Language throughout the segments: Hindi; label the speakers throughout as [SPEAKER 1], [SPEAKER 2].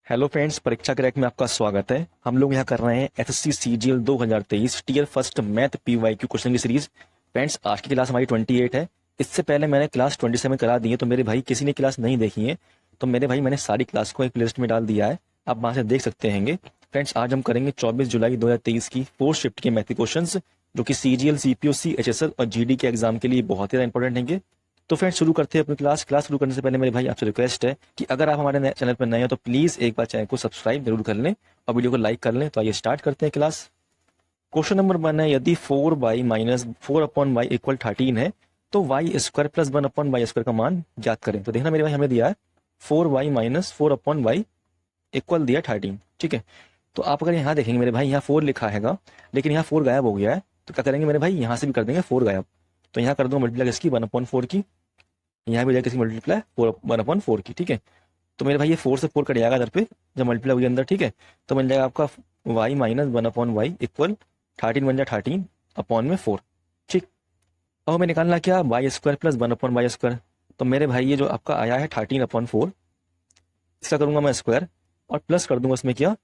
[SPEAKER 1] हेलो फ्रेंड्स, परीक्षा क्रैक में आपका स्वागत है। हम लोग यहाँ कर रहे हैं SSC CGL 2023 tier first math PYQ question की सीरीज। फ्रेंड्स, आज की क्लास हमारी 28 है। इससे पहले मैंने क्लास 27 करा दी है, तो मेरे भाई किसी ने क्लास नहीं देखी है तो मेरे भाई मैंने सारी क्लास को एक प्लेलिस्ट में डाल दिया है, आप वहां से देख सकते हैं। फ्रेंड्स, आज हम करेंगे 24 जुलाई 2023 की फोर्थ शिफ्ट के मैथ क्वेश्चन, जो कि सीजीएल सीपीओसी एचएसएल और जीडी के एग्जाम के लिए बहुत ही इंपॉर्टेंट हैंगे। तो फ्रेंड्स, शुरू करते हैं अपनी क्लास शुरू करने से पहले मेरे भाई आपसे रिक्वेस्ट है कि अगर आप हमारे चैनल पर नए हैं तो प्लीज एक बार चैनल को सब्सक्राइब जरूर कर लें और वीडियो को लाइक कर लें। तो आइए स्टार्ट करते हैं क्लास। क्वेश्चन नंबर 1 है, यदि 4y माइनस 4/y इक्वल 13 है तो y square plus 1/y square का मान ज्ञात करें। तो देखना मेरे भाई, हमें दिया है 4y माइनस 4/y इक्वल दिया 13। ठीक है, तो आप अगर यहाँ देखेंगे मेरे भाई, यहाँ 4 लिखा हैगा लेकिन यहाँ 4 गायब हो गया है, तो क्या करेंगे मेरे भाई, यहाँ से भी कर देंगे 4 गायब। तो यहाँ कर दूंगा मल्टीप्लाई इसकी 1/4 की, यहाँ भी जाएगा किसी मल्टीप्लाई 1/4 की। ठीक है, तो मेरे भाई ये 4 से 4 कट जाएगा इधर पे जब मल्टीप्लाई हुई अंदर। ठीक है, तो बन जाएगा आपका y माइनस 1/y इक्वल 13 बन जाए 13 अपॉन में 4। ठीक, अब हमें निकालना क्या, Y square plus 1/y square. तो मेरे भाई ये जो आपका आया है 13/4, इसका करूंगा मैं स्क्वायर और प्लस कर दूंगा इसमें क्या,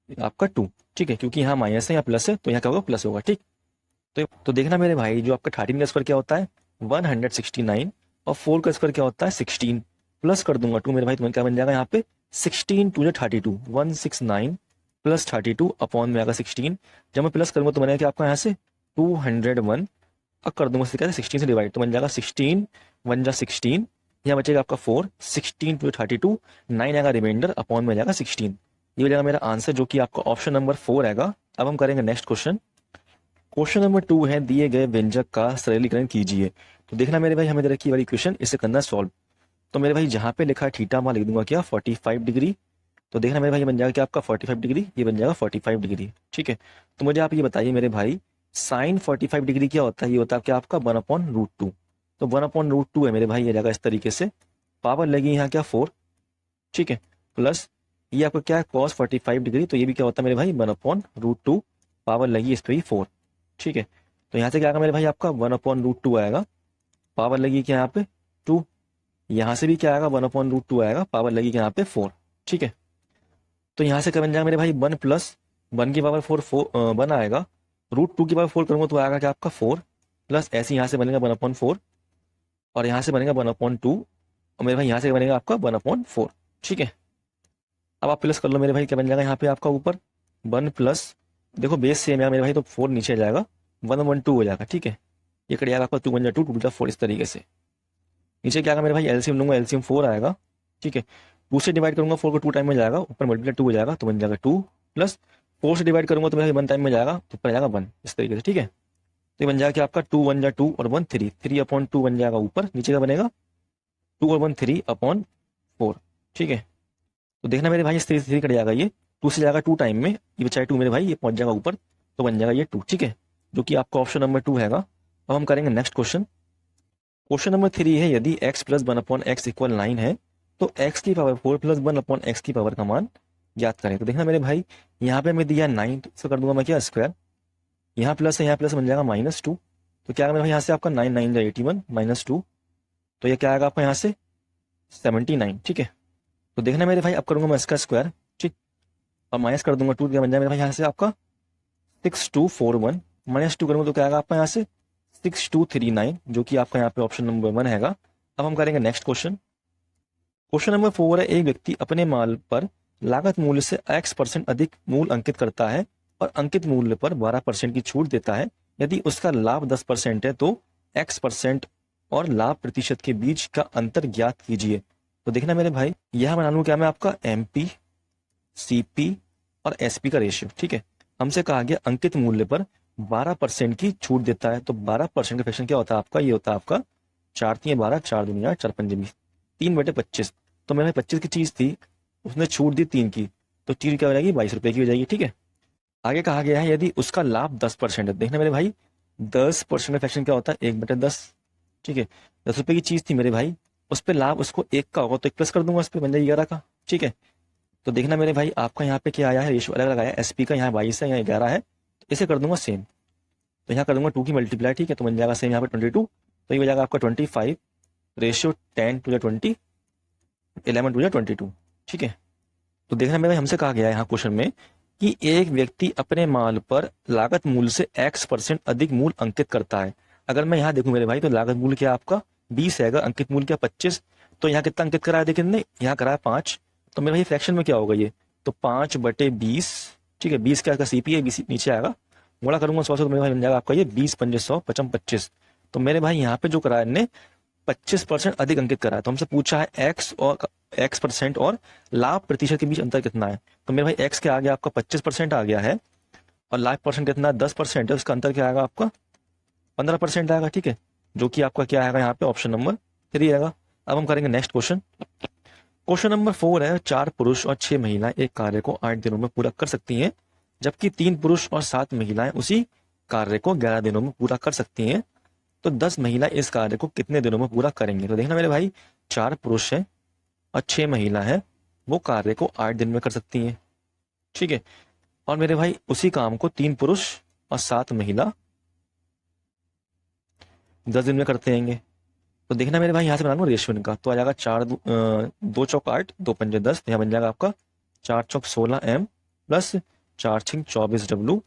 [SPEAKER 1] आपका 2। ठीक है, क्योंकि यहाँ माइनस है यहाँ प्लस है तो यहाँ क्या होगा, प्लस होगा। ठीक, तो देखना मेरे भाई, जो आपका 13 का स्क्वायर क्या होता है 169 और 4 का स्क्वायर क्या होता है 16, प्लस कर दूंगा 2 मेरे भाई, तुम्हें क्या बन जाएगा यहाँ पे 16 2 32, 169 प्लस 32 अपॉन में आएगा 16। जब मैं प्लस करूंगा तो बनेगा कि आपका यहाँ से 201, अब कर दूंगा क्या 16 से डिवाइड, तो बन जाएगा 16 1 जा 16, यहाँ बचेगा आपका 4, 16 2 32, 9 आएगा रिमाइंडर अपॉन में जाएगा 16। ये हो जाएगा मेरा आंसर, जो कि आपका ऑप्शन नंबर 4 आएगा। अब हम करेंगे नेक्स्ट क्वेश्चन। क्वेश्चन नंबर 2 है, दिए गए व्यंजक का सरलीकरण कीजिए। तो देखना मेरे भाई, हमें दे रखी वाली इक्वेशन, इसे करना सॉल्व। तो मेरे भाई जहां पे लिखा है थीटा वहां लिख दूंगा क्या 45 डिग्री। तो देखना मेरे भाई, ये बन जाएगा क्या आपका 45 डिग्री, ये बन जाएगा 45 डिग्री। ठीक है, तो मुझे आप ये बताइए मेरे भाई, साइन 45 डिग्री क्या होता है, ये होता है क्या आपका 1/√2। तो 1/√2 है मेरे भाई, ये जाएगा इस तरीके से, पावर लगी यहाँ क्या 4। ठीक है, प्लस ये आपका क्या है cos 45 डिग्री, तो ये भी क्या होता है मेरे भाई 1/√2, पावर लगी इस पर ही 4। ठीक है, तो यहाँ से क्या आएगा मेरे भाई, आपका 1/√2 आएगा, पावर लगी क्या यहाँ पे 2। यहाँ से भी क्या आएगा 1/√2 आएगा, पावर लगी क्या यहाँ पे 4। ठीक है, तो यहाँ से क्या बन जाएगा मेरे भाई 1 प्लस 1 की पावर 4 1 आएगा, √2 की पावर 4 करूंगा तो आएगा क्या आपका 4, प्लस ऐसे यहाँ से बनेगा 1/4 और यहाँ से बनेगा 1/2 और मेरे भाई यहाँ से बनेगा आपका 1/4। ठीक है, अब आप प्लस कर लो मेरे भाई, क्या बन जाएगा यहाँ पे आपका ऊपर 1 प्लस, देखो बेस सेम है मेरे भाई तो 4 नीचे जाएगा 1/2 हो जाएगा। ठीक है, ये कट जाएगा आपका 2 1 जा 2 2 जा 4, इस तरीके से। नीचे क्या आएगा मेरे भाई, एलसीएम लूंगा, एलसीएम 4 आएगा। ठीक है, 2 से डिवाइड करूंगा 4 को 2 टाइम में जाएगा, ऊपर मल्टीप्लाई 2 हो जाएगा तो बन जाएगा 2, प्लस 4 से डिवाइड करूंगा तो मेरे भाई 1 टाइम में जाएगा तो ऊपर जाएगा 1, इस तरीके से। ठीक है, तो ये बन जाएगा कि आपका 2 1 जा 2 और 1 3, 3/2 बन जाएगा ऊपर, नीचे का बनेगा 2 और 1 3/4। ठीक है, तो देखना मेरे भाई इस तरीके से कट जाएगा, ये 2 से जाएगा 2 टाइम में, ये बचाए 2 मेरे भाई, ये पहुंच जाएगा ऊपर तो बन जाएगा ये 2। ठीक है, जो कि आपका ऑप्शन नंबर 2 हैगा। अब हम करेंगे नेक्स्ट क्वेश्चन। क्वेश्चन नंबर 3 है, यदि x प्लस 1/x इक्वल 9 है तो x की पावर 4 प्लस 1/x की पावर का मान ज्ञात करें। तो देखना मेरे भाई, यहाँ पे मैं दिया 9, तो इसको कर दूंगा मैं क्या स्क्वायर, यहाँ प्लस है यहाँ प्लस बन जाएगा -2, तो क्या आएगा मेरे भाई यहाँ से आपका 9 9 जा 81 -2, तो ये क्या आएगा आपका यहाँ से 79। ठीक है, तो देखना मेरे भाई, अब करूंगा मैं इसका स्क्वायर, ठीक, और माइनस कर दूंगा 2, क्या बन जाएगा मेरे भाई यहाँ से आपका 6241, -2 करूंगा तो क्या आएगा आपका यहाँ से 6239, जो कि आपका यहाँ पे ऑप्शन नंबर 1 हैगा। अब हम करेंगे नेक्स्ट क्वेश्चन। क्वेश्चन नंबर 4 है, एक व्यक्ति अपने माल पर लागत मूल्य से x% अधिक मूल्य अंकित करता है और अंकित मूल्य पर 12% की छूट देता है। यदि उसका लाभ 10% है तो x% और लाभ प्रतिशत के बीच का अंतर ज्ञात कीजिए। तो देखना मेरे भाई, यह बना लूं क्या मैं आपका MP, CP और SP का रेशियो। ठीक है, हमसे कहा गया अंकित मूल्य पर 12% की छूट देता है, तो 12% का फ्रैक्शन क्या होता है आपका, ये होता है आपका 4 3 12, 4 दूनी 8, 4 5 20, 3/25। तो मेरे 25 की चीज थी, उसने छूट दी 3 की, तो चीज क्या हो जाएगी 22 रुपए की हो जाएगी। ठीक है, आगे कहा गया है, यदि उसका लाभ 10% है। देखना मेरे भाई, 10% का फ्रैक्शन क्या होता है 1/10। ठीक है, 10 रुपए की चीज थी मेरे भाई, उस पर लाभ उसको 1 का होगा तो 1 प्लस कर दूंगा, उस पर बन जाएगी 11 का। ठीक है, तो देखना मेरे भाई, आपका यहाँ पे क्या आया है, रेशियो अलग अलग आया है, SP का यहाँ 22 है, यहाँ 11 है, तो इसे कर दूंगा सेम, तो यहाँ कर दूंगा 2 की मल्टीप्लाई। ठीक है, तो बन जाएगा सेम यहाँ पे 22, तो ये हो जाएगा आपका 25 रेशियो 10 2 20, 11 2 22। ठीक है, तो देखना मेरे भाई हमसे कहा गया है यहाँ क्वेश्चन में कि एक व्यक्ति अपने माल पर लागत मूल्य से X% अधिक मूल्य अंकित करता है। अगर मैं यहाँ देखूं मेरे भाई तो लागत मूल्य क्या आपका 20 है, अंकित मूल्य क्या 25। तो यहाँ कितना अंकित करा है देखिए, नहीं यहाँ करा है 5। तो मेरे भाई फ्रैक्शन में क्या होगा ये, तो 5/20। ठीक है, 20 क्या इसका सीपी है, 20 नीचे आएगा, गुणा करूंगा 100 से तो मेरे भाई बन जाएगा आपका ये 20×5 = 100 25। तो मेरे भाई यहाँ पे जो करा है इनने 25% अधिक अंकित करा है। तो हमसे पूछा है X% और लाभ प्रतिशत के बीच अंतर कितना है। तो मेरे भाई X क्या आ गया आपका 25% आ गया है, और लाभ परसेंट कितना 10% है, उसका अंतर क्या आएगा आपका 15% आएगा। ठीक है, जो कि आपका क्या आएगा यहाँ पे ऑप्शन नंबर 3 आएगा। अब हम करेंगे नेक्स्ट क्वेश्चन। क्वेश्चन नंबर 4 है, 4 पुरुष और 6 महिलाएं एक कार्य को 8 दिनों में पूरा कर सकती हैं, जबकि 3 पुरुष और 7 महिलाएं उसी कार्य को 11 दिनों में पूरा कर सकती हैं। तो 10 महिला इस कार्य को कितने दिनों में पूरा करेंगे। तो देखना मेरे भाई 4 पुरुष हैं और 6 महिला है, वो कार्य को 8 दिन में कर सकती हैं। ठीक है, और मेरे भाई उसी काम को 3 पुरुष और 7 महिला 10 दिन में करते हैं। तो देखना मेरे भाई यहाँ से बना लूँ रेशियो इनका, तो आ जाएगा 2 चौक 8, 2 पंजे 10। तो यहाँ बन जाएगा आपका 4 चौक 16 M प्लस 4 छिंग 24 W,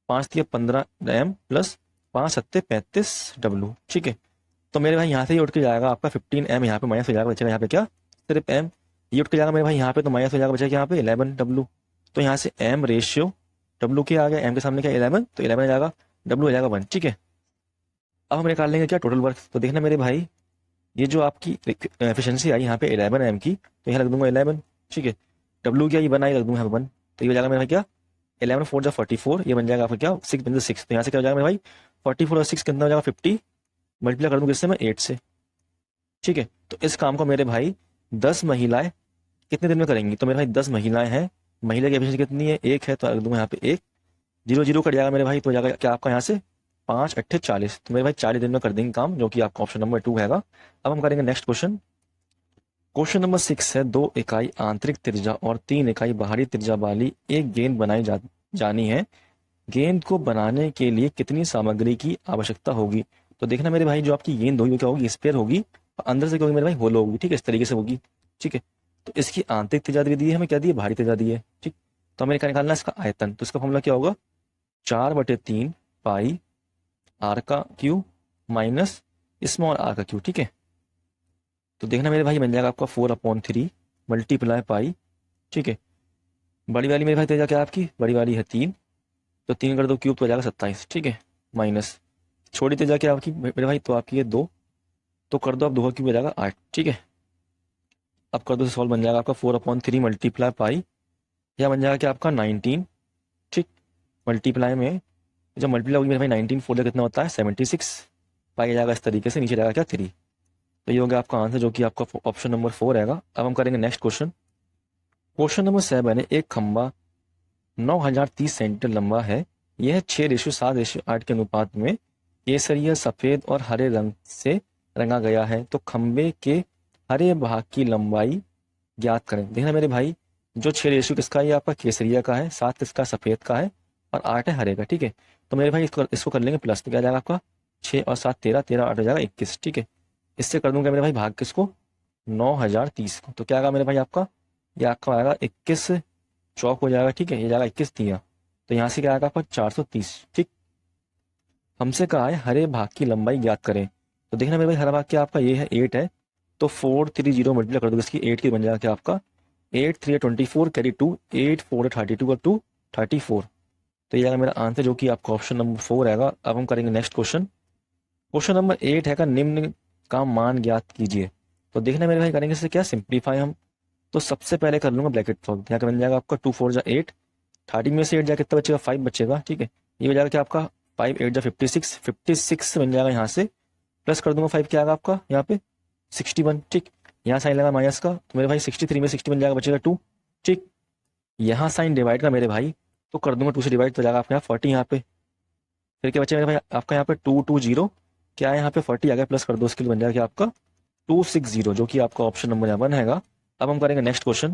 [SPEAKER 1] 5 तिया 15 M प्लस 5 सत्ते 35 W। ठीक है, तो मेरे भाई यहाँ से ये उठ के जाएगा आपका 15 M, यहाँ पे माइनस हो जाएगा, बचेगा यहाँ पे क्या सिर्फ M। ये उठ के जाएगा मेरे भाई यहाँ पे, तो माइनस हो जाएगा, बचेगा यहाँ पे 11 W। तो यहाँ से M रेशियो W क्या आ गया, M के सामने क्या 11, तो 11 आ जाएगा, W हो जाएगा 1। ठीक है, अब हम निकाल लेंगे क्या टोटल वर्क। तो देखना मेरे भाई ये जो आपकी एफिशिएंसी आई यहाँ पे 11 M की, तो यहाँ रख दूंगा 11। ठीक है, W क्या ये 1 आई, रख दूंगा यहाँ पे 1। तो ये हो जाएगा मेरे भाई क्या 11 4 जा 44, ये बन जाएगा आपका क्या 6 बन 6। तो यहाँ से क्या हो जाएगा मेरे भाई 44 और 6 कितना हो जाएगा 50, मल्टीप्लाई कर दूंगा किससे मैं 8 से। ठीक है, तो इस काम को मेरे भाई 10 महिलाएं कितने दिन में करेंगी। तो मेरे भाई 10 महिलाएं हैं, महिला की एफिशिएंसी कितनी है 1 है, तो रख दूंगा यहाँ पे 1, 0 0 कट जाएगा मेरे भाई, तो हो जाएगा क्या आपका यहाँ से 5 8 40। तो मेरे भाई 40 दिन में कर देंगे काम, जो कि आपका ऑप्शन नंबर 2 हैगा। अब हम करेंगे नेक्स्ट क्वेश्चन। क्वेश्चन नंबर 6 है, 2 इकाई आंतरिक त्रिज्या और 3 इकाई बाहरी त्रिज्या वाली एक गेंद बनाई जानी है। गेंद को बनाने के लिए कितनी सामग्री की आवश्यकता होगी। तो देखना मेरे भाई जो आपकी गेंद होगी वो क्या होगी, स्फीयर होगी, और अंदर से क्या होगी मेरे भाई होलो होगी। ठीक है, इस तरीके से होगी। ठीक है, तो इसकी आंतरिक त्रिज्या दी है हमें, क्या दी है बाहरी त्रिज्या दी है। ठीक, तो हमें क्या निकालना है इसका आयतन। तो इसका फॉर्मूला क्या होगा 4/3 पाई R का क्यू माइनस स्मॉल r का क्यू। ठीक है, तो देखना मेरे भाई बन जाएगा आपका 4/3 मल्टीप्लाई पाई। ठीक है, बड़ी वाली मेरे भाई त्रिज्या क्या आपकी, बड़ी वाली है 3, तो 3 कर दो क्यूब तो आ जाएगा 27। ठीक है, माइनस छोटी त्रिज्या क्या आपकी मेरे भाई, तो आपकी है 2, तो कर दो आप 2 का क्यूब आ जाएगा 8। ठीक है, अब कर दो सॉल्व, बन जाएगा आपका 4/3 मल्टीप्लाई पाई, या बन जाएगा क्या आपका 19। ठीक, मल्टीप्लाई में जब मल्टीप्लाई होगी मेरे भाई 19 4 कितना होता है 76, पाई जाएगा इस तरीके से, नीचे जाएगा क्या 3। तो ये हो गया आपका आंसर, जो कि आपका ऑप्शन नंबर 4 रहेगा। अब हम करेंगे नेक्स्ट क्वेश्चन। क्वेश्चन नंबर 7 है, एक खंबा 9030 सेंटीमीटर लंबा है, यह 6:7:8 के अनुपात में केसरिया सफेद और हरे रंग से रंगा गया है। तो खंबे के हरे भाग की लंबाई ज्ञात करें। देखना मेरे भाई जो 6 किसका है, ये आपका केसरिया का है, 7 किसका सफेद का है, और 8 है हरे का। ठीक है, तो मेरे भाई इसको कर लेंगे प्लस, तो क्या जाएगा आपका 6 और 7 13, 13 8 हो जाएगा 21। ठीक है, इससे कर दूंगा मेरे भाई भाग किसको 9030 को, तो क्या आएगा मेरे भाई आपका, ये आपका आएगा 21 चौक हो जाएगा। ठीक है, ये जाएगा 21 तिया, तो यहाँ से क्या आएगा आपका 430। ठीक, हमसे कहा है हरे भाग की लंबाई ज्ञात करें। तो देखना मेरे भाई हरा भाग क्या आपका ये है 8 है, तो 430 मल्टीप्लाई कर दो इसकी 8 की, बन जाएगा क्या आपका 8 3 24 कैरी 2, 8 4 32 और 2 34। तो ये आएगा मेरा आंसर, जो कि आपका ऑप्शन नंबर 4 रहेगा। अब हम करेंगे नेक्स्ट क्वेश्चन। क्वेश्चन नंबर 8 है, निम्न का मान ज्ञात कीजिए। तो देखना मेरे भाई करेंगे इससे क्या सिंप्लीफाई हम, तो सबसे पहले कर लूंगा ब्रैकेट सॉल्व, यहाँ बन जाएगा आपका 2 4 जा 8, 30 में से 8 जा कितना बचेगा 5 बचेगा। ठीक है, ये हो जाएगा क्या आपका 5 8 जा 56, 56 बन जाएगा यहाँ से, प्लस कर दूंगा 5 क्या आएगा आपका यहाँ पे 61। ठीक, यहाँ साइन लगा माइनस का, तो मेरे भाई 63 में 60 बन जाएगा, बचेगा 2। ठीक, यहाँ साइन डिवाइड का मेरे भाई, तो कर दूंगा 2 से डिवाइड, तो जाएगा आपके यहाँ 40 यहाँ पे, फिर क्या बचे मेरे भाई आपका यहाँ पे 220 क्या है यहाँ पे 40 आ गया, प्लस कर दो उसके लिए बन जाएगा आपका 260, जो कि आपका ऑप्शन नंबर 1 हैगा। अब हम करेंगे नेक्स्ट क्वेश्चन।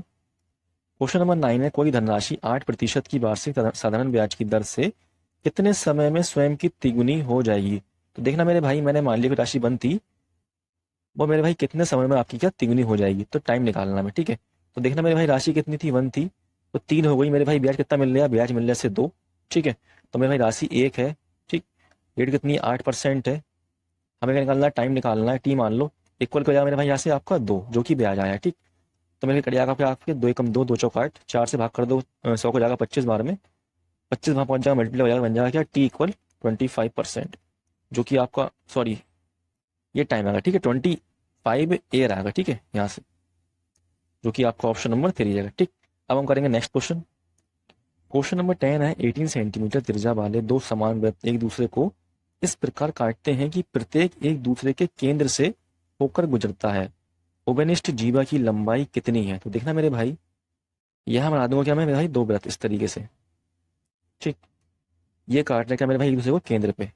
[SPEAKER 1] क्वेश्चन नंबर 9 है, कोई धनराशि 8% की वार्षिक साधारण ब्याज की दर से कितने समय में स्वयं की तिगुनी हो जाएगी। तो देखना मेरे भाई मैंने मान लिया कि राशि बंद थी, वो मेरे भाई कितने समय में आपकी क्या तिगुनी हो जाएगी, तो टाइम निकालना है। ठीक है, तो देखना मेरे भाई राशि कितनी थी, 1 थी, तो 3 हो गई मेरे भाई। ब्याज कितना मिल रहा है, ब्याज मिल रहा है से 2, ठीक है। तो मेरे भाई राशि 1 है, ठीक। रेट कितनी, 8% है। हमें क्या निकालना है, टाइम निकालना है, टी मान लो। इक्वल हो जाएगा मेरे भाई यहाँ से आपका 2, जो कि ब्याज आया, ठीक। तो मेरे कट जाएगा आपके आपके 2 एकम 2, 2 चौक 8, 4 से भाग कर दो, 100 को जाएगा 25 बार में, 25 वहाँ पहुंच जाएगा, मल्टीप्लाई हो जाएगा, बन जाएगा क्या, टी इक्वल 25%, जो कि आपका, सॉरी ये टाइम आएगा, ठीक है, 25 एयर आएगा, ठीक है, यहाँ से, जो कि आपका ऑप्शन नंबर 3 आएगा, ठीक। अब हम करेंगे नेक्स्ट क्वेश्चन। क्वेश्चन नंबर 10 है, 18 सेंटीमीटर त्रिज्या वाले दो समान वृत्त एक दूसरे को इस प्रकार काटते हैं कि प्रत्येक एक दूसरे के केंद्र से होकर गुजरता है। उभयनिष्ठ जीवा की लंबाई कितनी है। तो देखना मेरे भाई, यह बना दूंगा क्या मैं मेरे भाई, 2 वृत्त इस तरीके से, ठीक। ये काट रहे क्या मेरे भाई एक दूसरे को केंद्र पे,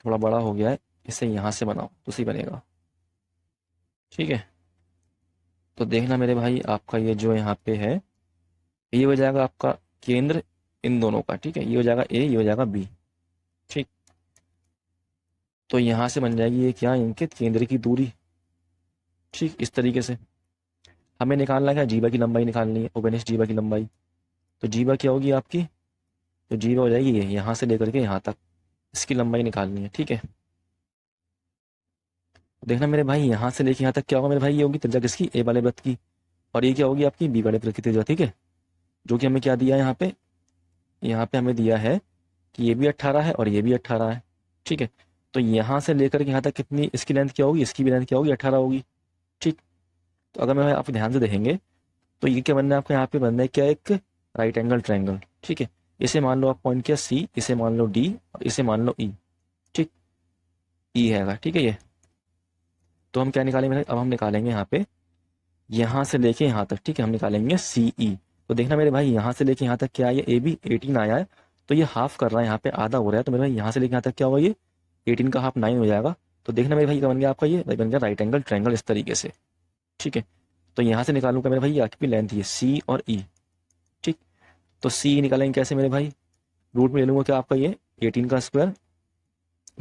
[SPEAKER 1] थोड़ा बड़ा हो गया है, इसे यहां से बनाओ तो सही बनेगा, ठीक है। तो देखना मेरे भाई आपका ये जो यहाँ पे है, ये हो जाएगा आपका केंद्र इन दोनों का, ठीक है। ये हो जाएगा ए, ये हो जाएगा बी, ठीक। तो यहां से बन जाएगी ये क्या, इनके केंद्र की दूरी, ठीक। इस तरीके से हमें निकालना है क्या, जीवा की लंबाई निकालनी है, उभयनिष्ठ जीवा की लंबाई। तो जीवा क्या होगी आपकी, तो जीवा हो जाएगी ये, यहाँ से लेकर के यहाँ तक, इसकी लंबाई निकालनी है, ठीक है। देखना मेरे भाई यहाँ से लेके यहाँ तक क्या होगा मेरे भाई, ये होगी त्रिज्या किसकी, ए वाले वृत्त की, और ये क्या होगी आपकी बी वाले वृत्त की त्रिज्या, ठीक है। जो कि हमें क्या दिया है यहाँ पे हमें दिया है कि ये भी 18 है और ये भी 18 है, ठीक है। तो यहाँ से लेकर के यहाँ तक कितनी इसकी लेंथ क्या होगी, इसकी भी लेंथ क्या होगी, 18 होगी, ठीक। तो अगर मैं आप ध्यान से देखेंगे तो ये क्या बनना है आपको, यहाँ पे बनना है क्या, एक राइट एंगल ट्रायंगल, ठीक है। इसे मान लो आप पॉइंट किया सी, इसे मान लो डी, और इसे मान लो ई, ठीक। ई है, ठीक है ये। तो हम क्या निकालेंगे, अब हम निकालेंगे यहाँ पे, यहाँ से लेके यहाँ तक, ठीक है, हम निकालेंगे सी ई। तो देखना मेरे भाई यहाँ से लेके यहाँ तक क्या आया, ए बी 18 आया है, तो ये हाफ कर रहा है, यहाँ पे आधा हो रहा है, तो मेरे भाई यहाँ से लेके यहाँ तक क्या होगा, ये 18 का हाफ 9 हो जाएगा। तो देखना मेरे भाई क्या बन गया आपका, ये बन गया राइट एंगल ट्रायंगल इस तरीके से, ठीक है। तो यहाँ से निकालूंगा मेरे भाई ये आपकी लेंथ ये सी और ई, ठीक। तो सी निकालेंगे कैसे मेरे भाई, रूट में ले लूंगा क्या आपका ये 18 का स्क्वायर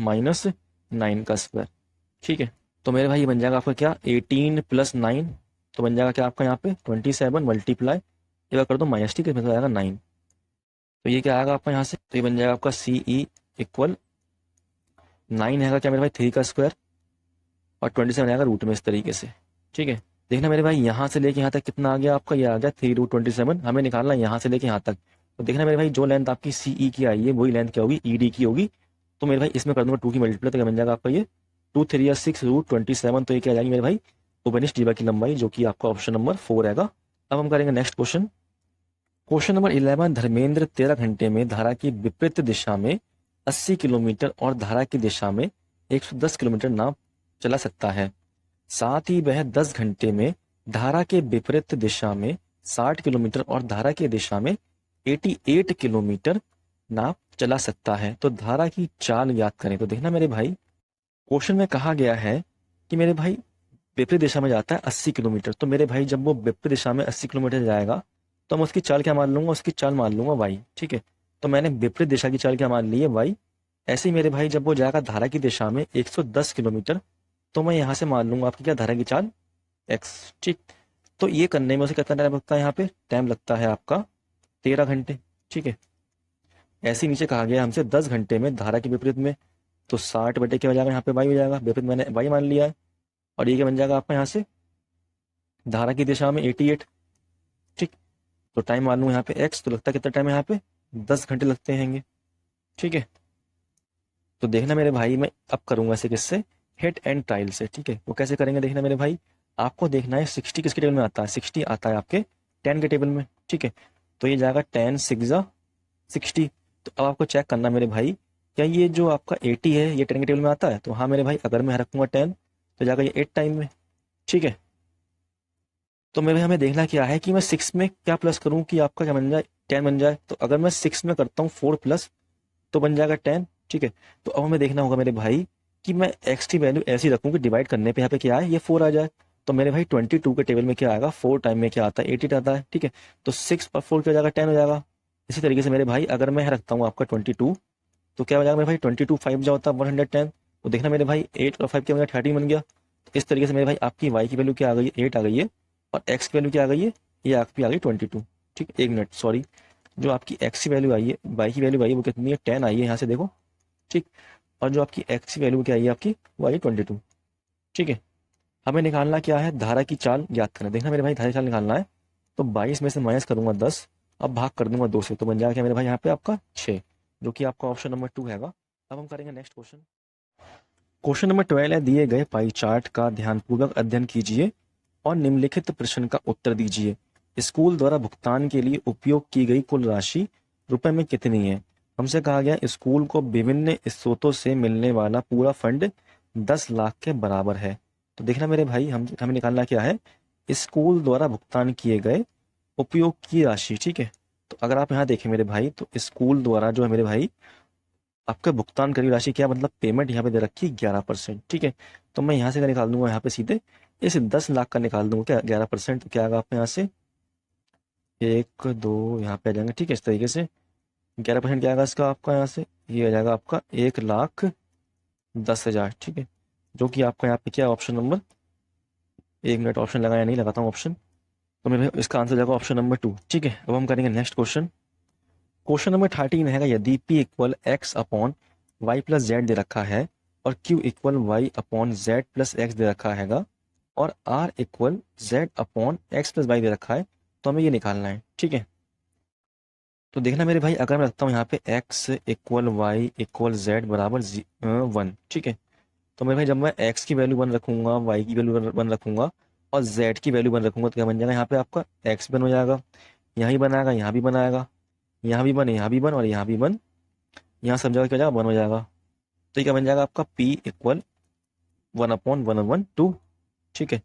[SPEAKER 1] माइनस 9 का स्क्वायर, ठीक है। तो मेरे भाई ये बन जाएगा आपका क्या, 18 प्लस 9, तो बन जाएगा क्या आपका यहाँ पे 27 मल्टीप्लाई, एक बार कर दो माइनस, ठीक है, इसमें तो आएगा 9। तो ये क्या आएगा आपका यहाँ से, तो ये बन जाएगा आपका सी ई इक्वल 9 है क्या मेरे भाई 3 का स्क्वायर, और 27 आएगा रूट में इस तरीके से, ठीक है। देखना मेरे भाई यहाँ से लेके यहाँ तक कितना आ गया आपका, ये आ गया 3√27, हमें निकालना है यहाँ से लेके यहाँ तक। तो देखना मेरे भाई जो लेंथ आपकी सी ई की आई है वही लेंथ क्या होगी, ई डी की होगी। तो मेरे भाई इसमें कर दूंगा 2 की मल्टीप्लाई, तो क्या बन जाएगा आपका ये 2 3 या 6√27। तो ये क्या आ जाएगी मेरे भाई, उभयनिष्ठ जीवा की लंबाई, जो कि आपका ऑप्शन नंबर 4 आएगा। अब हम करेंगे next question. Question number 11, Dharmendra 13 घंटे में धारा की विपरीत दिशा में 80 किलोमीटर और धारा की दिशा में 110 किलोमीटर नाव चला सकता है। साथ ही वह 10 घंटे में धारा के विपरीत दिशा में 60 किलोमीटर और धारा की दिशा में 88 किलोमीटर नाव चला सकता है। तो धारा की चाल याद करें। तो देखना मेरे भाई, क्वेश्चन में कहा गया है कि मेरे भाई विपरीत दिशा में जाता है 80 किलोमीटर। तो मेरे भाई जब वो विपरीत दिशा में 80 किलोमीटर जाएगा तो मैं उसकी चाल क्या मान लूंगा, उसकी चाल मान लूंगा वाई, ठीक है। तो मैंने विपरीत दिशा की चाल क्या मान ली है, वाई। ऐसे ही मेरे भाई जब वो जाएगा धारा की दिशा में 110 किलोमीटर, तो मैं यहाँ से मान लूंगा आपकी क्या, धारा की चाल एक्स, ठीक। तो ये करने में उसे कितना टाइम लगता है, यहाँ पे टाइम लगता है आपका 13 घंटे, ठीक है। ऐसे ही नीचे कहा गया हमसे 10 घंटे में धारा के विपरीत में, तो 60 बटे क्या हो जाएगा, यहाँ पे वाई हो जाएगा, विपरीत मैंने वाई मान लिया है। और ये क्या बन जाएगा आपका यहाँ से, धारा की दिशा में 88, ठीक। तो टाइम मान लूँ यहाँ पे एक्स, तो लगता है कितना टाइम है यहाँ पे, 10 घंटे लगते हैंगे, ठीक है। तो देखना मेरे भाई मैं अब करूंगा इसे किससे, हिट एंड ट्रायल से, ठीक है। वो कैसे करेंगे देखना मेरे भाई, आपको देखना है 60 किसके टेबल में आता है, 60 आता है आपके 10 के टेबल में, ठीक है। तो ये जाएगा 10 6 60। तो अब आपको चेक करना मेरे भाई, क्या ये जो आपका 80 है ये 10 के टेबल में आता है। तो हाँ मेरे भाई, अगर मैं रखूंगा 10 तो जाएगा ये 8 टाइम में, ठीक है। तो मेरे हमें देखना क्या है कि मैं 6 में क्या प्लस करूं कि आपका क्या बन जाए, 10 बन जाए। तो अगर मैं 6 में करता हूँ 4 प्लस, तो बन जाएगा 10, ठीक है। तो अब हमें देखना होगा मेरे भाई कि मैं एक्स की वैल्यू ऐसी रखूं कि डिवाइड करने पे यहाँ पे क्या है, ये 4 आ जाए। तो मेरे भाई 22 के टेबल में क्या आएगा, 4 टाइम में क्या आता है, 88 आता है, ठीक है। तो 6 पर 4 क्या हो जाएगा, 10 हो जाएगा। इसी तरीके से मेरे भाई अगर मैं रखता हूँ आपका 22, तो क्या हो जाएगा मेरे भाई 22 5 जो होता है 110। तो देखना मेरे भाई 8 और 5 क्या बन गया, 13 बन गया। तो इस तरीके से मेरे भाई आपकी वाई की वैल्यू क्या आ गई है, 8 आ गई है, और एक्स की वैल्यू क्या आ गई है, ये आपकी आ गई 22। ठीक, 1 मिनट, सॉरी, जो आपकी एक्स की वैल्यू आई है, वाई की वैल्यू आई है वो कितनी है, 10 आई है यहाँ से देखो। ठीक, और जो आपकी एक्स की वैल्यू क्या आई है आपकी, वो आई है 22। ठीक है, हमें निकालना क्या है, धारा की चाल ज्ञात करना। देखना मेरे भाई, धारा की चाल निकालना है तो 22 में से माइनस करूंगा 10, अब भाग कर दूंगा 2 से, तो बन जाएगा क्या मेरे भाई यहाँ पे आपका 6, जो कि आपका ऑप्शन नंबर 2 हैगा। अब हम करेंगे नेक्स्ट क्वेश्चन। क्वेश्चन नंबर 12 है, दिए गए पाई चार्ट का ध्यानपूर्वक अध्ययन कीजिए और निम्नलिखित प्रश्न का उत्तर दीजिए। स्कूल द्वारा भुगतान के लिए उपयोग की गई कुल राशि रुपए में कितनी है। हमसे कहा गया स्कूल को विभिन्न स्रोतों से मिलने वाला पूरा फंड 10 लाख के बराबर है। तो देखना मेरे भाई, हमें निकालना क्या है, स्कूल द्वारा भुगतान किए गए उपयोग की राशि। ठीक है, तो अगर आप यहाँ देखें मेरे भाई, तो स्कूल द्वारा जो है मेरे भाई आपके भुगतान करी राशि क्या, मतलब पेमेंट यहाँ पे दे रखी 11%। ठीक है, तो मैं यहाँ से क्या निकाल दूंगा, यहाँ पे सीधे इस 10 लाख का निकाल दूंगा क्या, 11%, तो क्या आएगा आपके यहाँ से 1 2 यहाँ पे आ जाएंगे। ठीक है, इस तरीके से 11% क्या आएगा इसका आपका, यहाँ से ये आ जाएगा आपका 1,10,000। ठीक है, जो कि आपका यहाँ पे क्या ऑप्शन नंबर, 1 मिनट, ऑप्शन लगाया नहीं, लगाता हूँ ऑप्शन, तो मेरे इसका आंसर जाएगा ऑप्शन नंबर 2। ठीक है, अब हम करेंगे नेक्स्ट क्वेश्चन। क्वेश्चन नंबर 13 है, यदि P equal X upon Y plus Z दे रखा है और Q equal Y upon Z plus X दे रखा हैगा और R equal Z upon X plus Y दे रखा है, तो हमें ये निकालना है। ठीक है, तो देखना मेरे भाई, अगर मैं रखता हूँ यहाँ पे x equal y equal z बराबर 1। ठीक है, तो मेरे भाई जब मैं x की वैल्यू 1 रखूंगा, y की वैल्यू 1 रखूंगा और z की वैल्यू 1 रखूंगा, तो क्या बन जाएगा यहाँ पे आपका x बन हो जाएगा, यहाँ ही बनाएगा, यहाँ भी बनाएगा, यहाँ भी बन, यहाँ भी बन और यहाँ भी बन, यहाँ सब जगह क्या हो जाएगा, 1 हो जाएगा। तो ये क्या बन जाएगा आपका p इक्वल 1/1/2। ठीक है,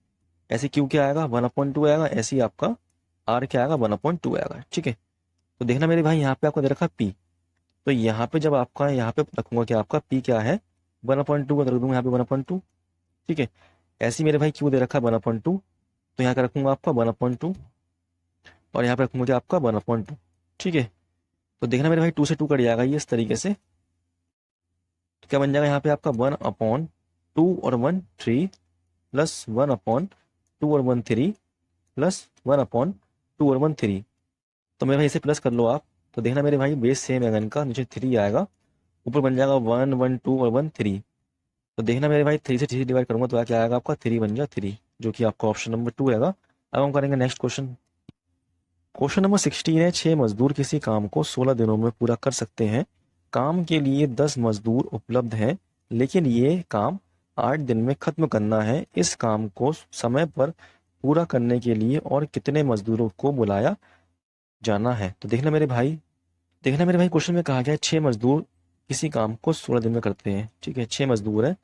[SPEAKER 1] ऐसे q क्या आएगा, 1/2 आएगा, ऐसे ही आपका r क्या आएगा, 1/2 आएगा। ठीक है, तो देखना मेरे भाई, यहाँ पे आपको दे रखा p, तो यहाँ पे जब आपका यहाँ पे रखूंगा क्या, आपका p क्या है 1/2 का रख दूंगा यहाँ पे 1/2। ठीक है, ऐसे ही मेरे भाई q दे रखा है 1/2, तो यहाँ का रखूंगा आपका 1/2 और यहाँ पे रखूंगा क्या आपका 1/2। ठीक है, तो देखना मेरे भाई 2 से 2 कट जाएगा ये इस तरीके से, तो क्या बन जाएगा यहाँ पे आपका 1/2 और 1 3 प्लस 1/2 और 1 3 प्लस 1/2 और 1 3। तो मेरे भाई इसे प्लस कर लो आप, तो देखना मेरे भाई बेस सेम है इनका, नीचे 3 आएगा, ऊपर बन जाएगा 1 1 2 और 1 3। तो देखना मेरे भाई 3 से 3 से डिवाइड करूंगा तो क्या आएगा आपका 3 बन जाए 3, जो कि आपका ऑप्शन नंबर 2 आएगा। अब हम करेंगे नेक्स्ट क्वेश्चन। क्वेश्चन नंबर 16 है, 6 मजदूर किसी काम को 16 दिनों में पूरा कर सकते हैं। काम के लिए 10 मजदूर उपलब्ध हैं, लेकिन ये काम 8 दिन में खत्म करना है। इस काम को समय पर पूरा करने के लिए और कितने मजदूरों को बुलाया जाना है। तो देखना मेरे भाई, क्वेश्चन में कहा गया है 6 मजदूर किसी काम को 16 दिन में करते हैं। ठीक है, 6 मजदूर है,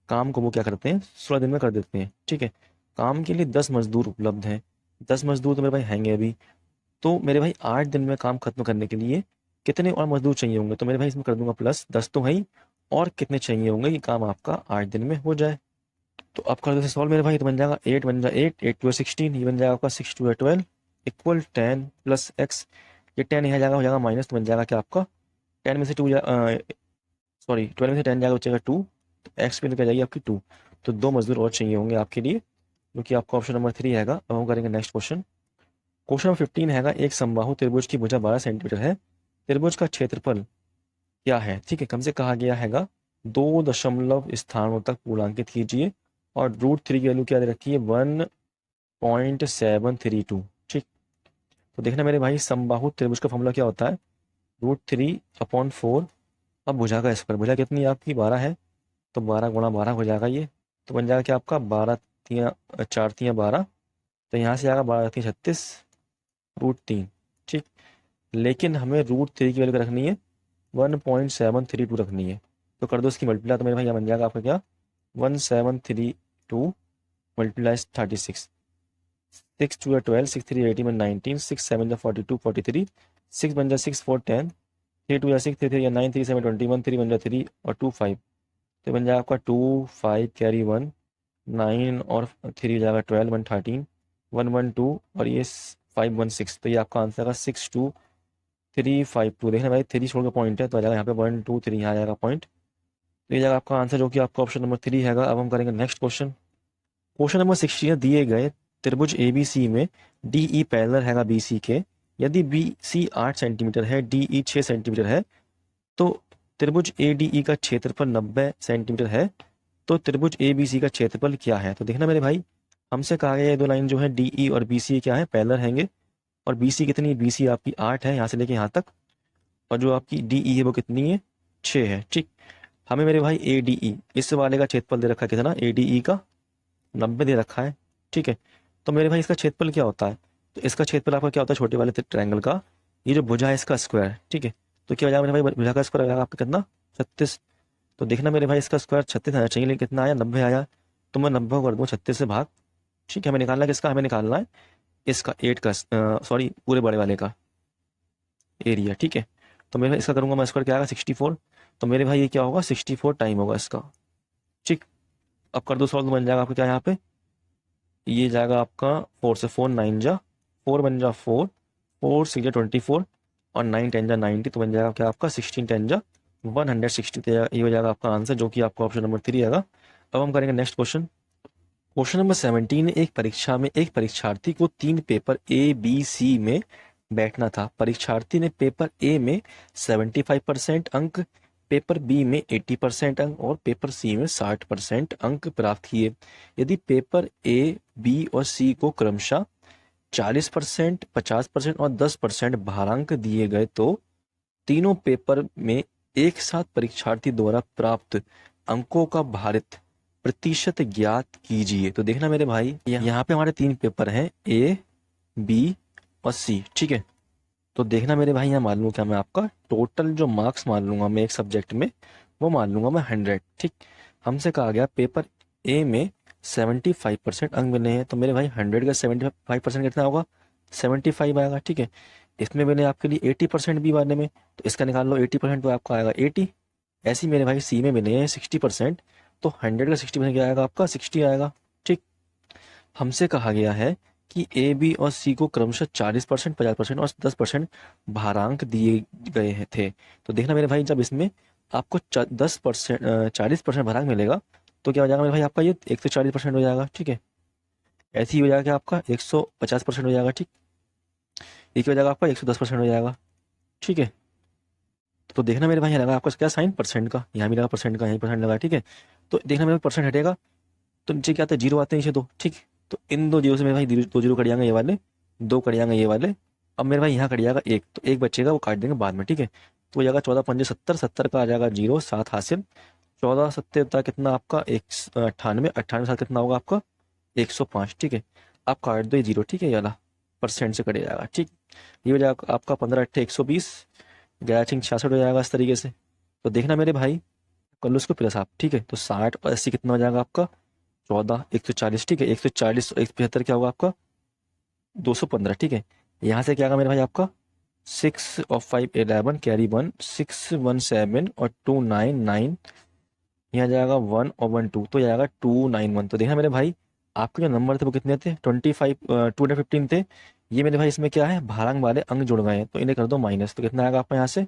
[SPEAKER 1] काम को वो क्या करते हैं 16 दिन में कर देते हैं। ठीक है, काम के लिए 10 मजदूर उपलब्ध हैं, 10 मजदूर तो मेरे भाई हैंगे अभी, तो मेरे भाई 8 दिन में काम खत्म करने के लिए कितने और मजदूर चाहिए होंगे, तो मेरे भाई इसमें कर दूंगा प्लस 10 तो है ही, और कितने चाहिए होंगे कि काम आपका 8 दिन में हो जाए। तो आप कर दो सॉल्व मेरे भाई, तो बन जाएगा 8 बन जाएगा 8 8 2 16, ये बन जाएगा आपका 6 2 12 इक्वल 10 प्लस एक्स, ये 10 यहाँ जाएगा, हो जाएगा माइनस, तो बन जाएगा क्या आपका 10 में से 2 सॉरी 12 में से 10 जाएगा, बचेगा 2, तो एक्स पे निकल जाएगी आपकी 2। तो 2 मजदूर और चाहिए होंगे आपके लिए, जो कि आपका ऑप्शन नंबर 3 हैगा। अब हम करेंगे नेक्स्ट क्वेश्चन। क्वेश्चन नंबर 15 हैगा, एक समबाहु त्रिभुज की भुजा 12 सेंटीमीटर है, त्रिभुज का क्षेत्रफल क्या है। ठीक है, हमसे कहा गया हैगा 2 दशमलव स्थानों तक पूर्णांकित कीजिए और √3 की वैल्यू क्या दे रखी है 1.732। ठीक, तो देखना मेरे भाई समबाहु त्रिभुज का फॉर्मूला क्या होता है, √3/4। अब भुजा का स्क्वायर, भुजा कितनी है आपकी 12 है, तो 12 गुणा 12 हो जाएगा ये, तो बन जाएगा क्या आपका 12 3 4 3 12, तो यहाँ से आएगा 12 3 36 √3। ठीक, लेकिन हमें √3 की वैल्यू रखनी है 1.732 रखनी है, तो कर दो इसकी मल्टीप्लाई, तो मेरे भाई बन जाएगा आपका क्या 1732 मल्टीप्लाइज 36, 6 2 12 6 3 18 19 6 7 42 43 6 बन जाए 6 4 10 3 2 6 3 3 9 3 7 21 3 बन जाए 3 और 2 5, तो बन जाएगा आपका 2 5 कैरी 1 9 और 3 हो जाएगा 12 1 13 1 1 2 और ये 5 1 6, तो ये आपका आंसर का 6 2 3 5 2। देखना भाई 3 छोड़ के पॉइंट है, तो आ जाएगा यहाँ पे 1 2 3 यहाँ आ जाएगा पॉइंट, तो ये जाएगा आपका आंसर, जो कि आपका ऑप्शन नंबर 3 हैगा। अब हम करेंगे नेक्स्ट क्वेश्चन। क्वेश्चन नंबर 16 दिए गए त्रिभुज ABC में DE पैरेलल हैगा BC के। यदि BC 8 सेंटीमीटर है, DE 6 सेंटीमीटर है, तो त्रिभुज ADE का क्षेत्रफल 90 सेंटीमीटर है। तो त्रिभुज ABC का क्षेत्रफल क्या है? तो देखना मेरे भाई, हमसे कहा गया ये दो लाइन जो है DE और BC क्या है, पैरेलल हैंगे। और BC कितनी? BC आपकी 8 है यहाँ से लेके यहाँ तक, और जो आपकी DE है वो कितनी है? 6 है। ठीक, हमें मेरे भाई ADE इस वाले का क्षेत्रफल दे रखा है कितना? ADE का 90 दे रखा है। ठीक है, तो मेरे भाई इसका क्षेत्रफल क्या होता है? तो इसका क्षेत्रफल आपका क्या होता है? छोटे वाले ट्रायंगल का ये जो भुजा है इसका स्क्वायर। ठीक है, तो क्या हो जाएगा मेरे भाई? भुजा का स्क्वायर आएगा आपका कितना? 36। तो देखना मेरे भाई, इसका स्क्वायर 36 आना चाहिए, लेकिन कितना आया? 90 आया। तो मैं 90 कर दूँ 36 से भाग। ठीक है, हमें निकालना है किसका? हमें निकालना है इसका 8 का, सॉरी पूरे बड़े वाले का एरिया। ठीक है, तो मेरे भाई इसका करूंगा मैं स्क्वायर, क्या आएगा? 64। तो मेरे भाई ये क्या होगा? 64 टाइम होगा इसका। ठीक, अब कर दो सॉल्व, तो बन जाएगा आपका क्या यहाँ पे? ये जाएगा आपका 4 से 4 9 जा 4 बन जा 4, 4 6 जा 24, और 9 10 जा 90। तो बन जाएगा क्या आपका? 16 10 जा 160। तो ये हो जाएगा आपका आंसर, जो कि आपका ऑप्शन नंबर 3 आएगा। अब हम करेंगे नेक्स्ट क्वेश्चन। Question number 17। एक परीक्षा में एक परीक्षार्थी को 3 पेपर ABC में बैठना था। परीक्षार्थी ने पेपर A में 75% अंक, पेपर B में 80% अंक और पेपर C में 60% अंक प्राप्त किए। यदि पेपर A, B और C को क्रमशः 40%, 50% और 10% भारांक दिए गए, तो तीनों पेपर में एक साथ परीक्षार्थी द्वारा प्राप्त अंकों का भारित प्रतिशत ज्ञात कीजिए। तो देखना मेरे भाई, यहाँ पे हमारे 3 पेपर हैं, A, B और C। ठीक है, तो देखना मेरे भाई, यहाँ मान लूँ क्या मैं? आपका टोटल जो मार्क्स मान लूंगा मैं एक सब्जेक्ट में, वो मान लूंगा मैं 100। ठीक, हमसे कहा गया पेपर A में 75% अंक मिले हैं, तो मेरे भाई 100 का 75% कितना होगा? 75 आएगा। ठीक है, इसमें मैंने आपके लिए 80% भी वाले में, तो इसका निकाल लो 80%, तो आपका आएगा 80। ऐसे ही मेरे भाई C में मिले हैं 60%, तो 100 का 60% क्या आएगा आपका? 60 आएगा। ठीक, हमसे कहा गया है कि A, B और C को क्रमशः 40%, 50% और 10% भारांक दिए गए हैं थे। तो देखना मेरे भाई, जब इसमें आपको 10% 40% भारांक मिलेगा, तो क्या हो जाएगा मेरे भाई? आपका ये 140% हो जाएगा। ठीक है, ऐसे ही हो जाएगा आपका 150% हो जाएगा। ठीक, ये क्या हो जाएगा आपका? 110% हो जाएगा। ठीक है, तो देखना मेरे भाई, यहाँ लगा आपका क्या साइन? परसेंट का। यहाँ भी लगा परसेंट का, यहीं परसेंट लगा। ठीक है, तो देखना मेरे परसेंट हटेगा, तो नीचे क्या आता है? जीरो आते हैं नीचे दो। ठीक, तो इन दो जीरो से मेरे भाई दो जीरो कट जाएंगे, ये वाले दो कट जाएंगे, ये वाले। अब मेरे भाई यहाँ कट जाएगा एक, तो एक बचेगा, वो काट देंगे बाद में। ठीक है, तो हो जाएगा 14 पंजे 70, 70 का आ जाएगा जीरो, 7 हासिल। 14 सत्ते होता है कितना आपका? 98, 98 साथ कितना होगा आपका? 105। ठीक है, आप काट दो ये जीरो। ठीक है, ये वाला परसेंट से कट जाएगा। ठीक, ये हो जाएगा आपका 15 अट्ठे 120, 11 66 हो जाएगा इस तरीके से। तो देखना मेरे भाई, कर लो उसको प्लस आप। ठीक है, तो 60 और 80 कितना हो जाएगा आपका? 14 140। ठीक है, 140 और 175 क्या होगा आपका? 215। ठीक है, यहाँ से क्या आएगा मेरे भाई आपका? 6 और 5 11, कैरी 1, 617 और 299, यहाँ जाएगा 1 और 1 2, तो जाएगा 291। तो देखना मेरे भाई, आपके जो नंबर थे वो कितने थे? 25 215 थे। ये मेरे भाई इसमें क्या है? भारांक वाले अंक जुड़ गए हैं, तो इन्हें कर दो माइनस। तो कितना आएगा आपका यहाँ से?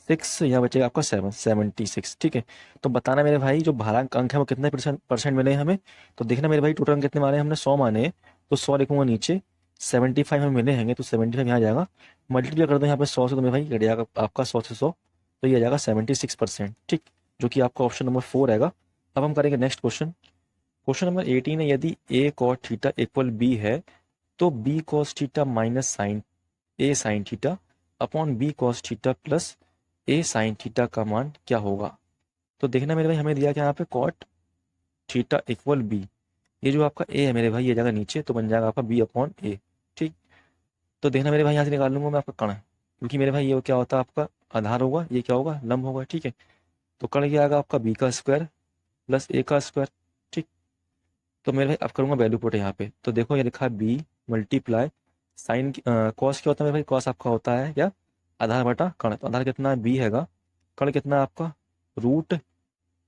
[SPEAKER 1] 6, यहाँ बचेगा आपका 7, 76। ठीक है, तो बताना मेरे भाई, जो भारांक अंक है वो कितने परसेंट मिले हैं हमें? तो देखना मेरे भाई, टोटल अंक कितने माने? हमने 100 माने हैं, तो 100 लिखूंगा नीचे, 75 हमें मिले हैं, तो 75 यहाँ जाएगा, मल्टीप्लाई कर दो यहाँ पे 100 से, तो मेरे भाई कट जाएगा आपका 100 से 100, तो ये आ जाएगा 76%। ठीक, जो कि आपका ऑप्शन नंबर 4 आएगा। अब हम करेंगे नेक्स्ट क्वेश्चन। क्वेश्चन नंबर 18 है, यदि A cos theta equal B है, तो B cos theta minus sine A sine theta upon B cos theta plus A sine theta का मान क्या होगा? तो देखना मेरे भाई, हमें दिया क्या यहाँ पे? Cot theta equal B। ये जो आपका A है मेरे भाई, ये जाएगा नीचे, तो बन जाएगा आपका B अपॉन A। ठीक, तो देखना मेरे भाई, यहाँ से निकाल लूंगा मैं आपका कण, क्योंकि मेरे भाई ये क्या होता है? आपका आधार होगा, ये क्या होगा? लंब होगा। ठीक है, तो कण क्या आएगा आपका? B का स्क्वायर प्लस A का स्क्वायर। ठीक, तो मेरे भाई अब करूंगा वैल्यू पुट यहाँ पे, तो देखो ये लिखा है B मल्टीप्लाई साइन, कॉस क्या होता है मेरे भाई? कॉस आपका होता है क्या? आधार बटा कण। तो आधार कितना है? B हैगा, कण कितना है आपका? Root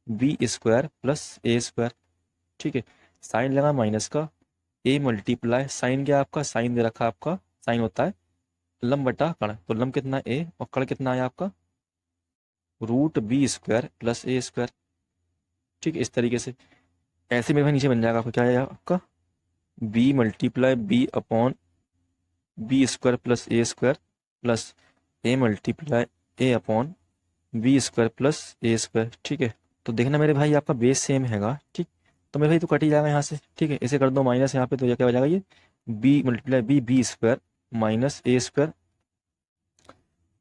[SPEAKER 1] B square plus A square. ठीक है, साइन लगा माइनस का, A मल्टीप्लाई साइन क्या आपका? साइन दे रखा है आपका, साइन होता है लंब बटा कण, तो लंब कितना है? A, और कण कितना है आपका? Root B square plus A square. ठीक है, इस तरीके से। ऐसे मेरे भाई नीचे बन जाएगा आपका, क्या है आपका? B multiply B upon B square plus A square plus A multiply A upon B square plus A square. ठीक है, तो देखना मेरे भाई आपका बेस सेम हैगा। ठीक, तो मेरे भाई तो कट ही जाएगा यहाँ से। ठीक है, इसे कर दो माइनस यहाँ पे, तो ये क्या हो जाएगा, ये B multiply B B square minus A square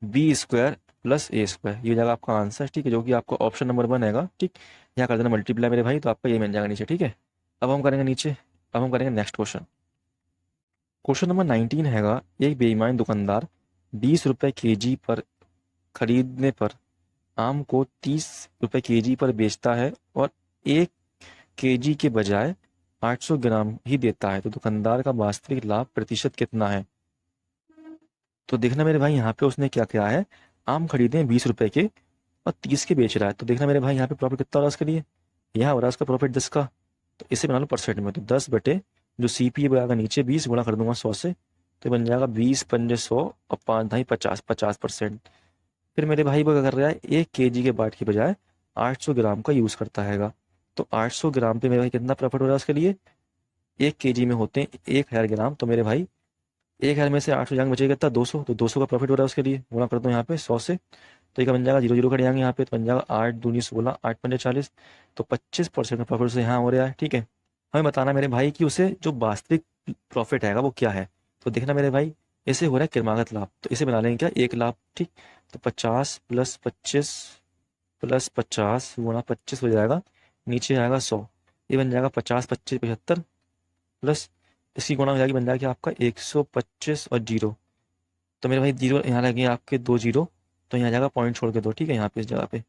[SPEAKER 1] B square plus A square, ये हो जाएगा आपका आंसर। ठीक है, जो कि आपका ऑप्शन नंबर 1 हैगा। ठीक, यहाँ कर देना मल्टीप्लाई मेरे भाई, तो आपका ये मिल जाएगा नीचे। ठीक है, अब हम करेंगे नीचे, अब हम करेंगे नेक्स्ट क्वेश्चन। क्वेश्चन नंबर 19 हैगा, एक बेईमान दुकानदार 20 रुपए केजी पर खरीदने पर आम को 30 रुपए केजी पर बेचता है और 1 केजी के बजाय 800 ग्राम ही देता है, तो दुकानदार का वास्तविक लाभ प्रतिशत कितना है। तो देखना मेरे भाई यहाँ पे उसने क्या किया है, आम खरीदे हैं 20 रुपए के और 30 के बेच रहा है। तो देखना मेरे भाई यहाँ पे प्रॉफिट कितना हो रहा है उसके लिए, यहाँ हो रहा है उसका प्रॉफिट 10 का। तो इसे बना लो परसेंट में, तो 10 बटे जो सीपी आएगा नीचे 20 गुणा कर दूंगा 100 से, तो बन जाएगा 20 पंजे 100 और 5 ढाई 50, 50%। फिर मेरे भाई वो क्या कर रहा है, 1 केजी के बाट की बजाय 800 ग्राम का यूज करता हैगा। तो 800 ग्राम पे मेरे भाई कितना प्रॉफिट हो रहा है उसके लिए, 1 केजी में होते हैं 1000 ग्राम, तो मेरे भाई 1000 में से 800 जाएंगे बचेगा कितना, 200, तो 200 का प्रॉफिट हो रहा है उसके लिए। गुणा कर दो यहाँ पे 100 से, तो ये बन जाएगा 0 0 कट जाएंगे यहाँ पे, तो बन जाएगा 8 दूनी 16 8 पंजे 40, तो 25% का प्रॉफिट उसे यहाँ हो रहा है। ठीक है, हमें बताना मेरे भाई कि उसे जो वास्तविक प्रॉफिट है वो क्या है। तो देखना मेरे भाई, इसे हो रहा है क्रमागत लाभ, तो इसे बना लेंगे क्या 1 लाख। ठीक, तो 50 प्लस 25 प्लस 50 गुणा 25 हो जाएगा, नीचे आएगा 100, ये बन जाएगा 50 25 75 प्लस इसकी गुणा हो जाएगी, बन जाएगी आपका 125 और 0, तो मेरे भाई 0 यहाँ लगे आपके 2 0, तो यहाँ जाएगा पॉइंट छोड़ के 2। ठीक है, यहाँ पे इस जगह पे,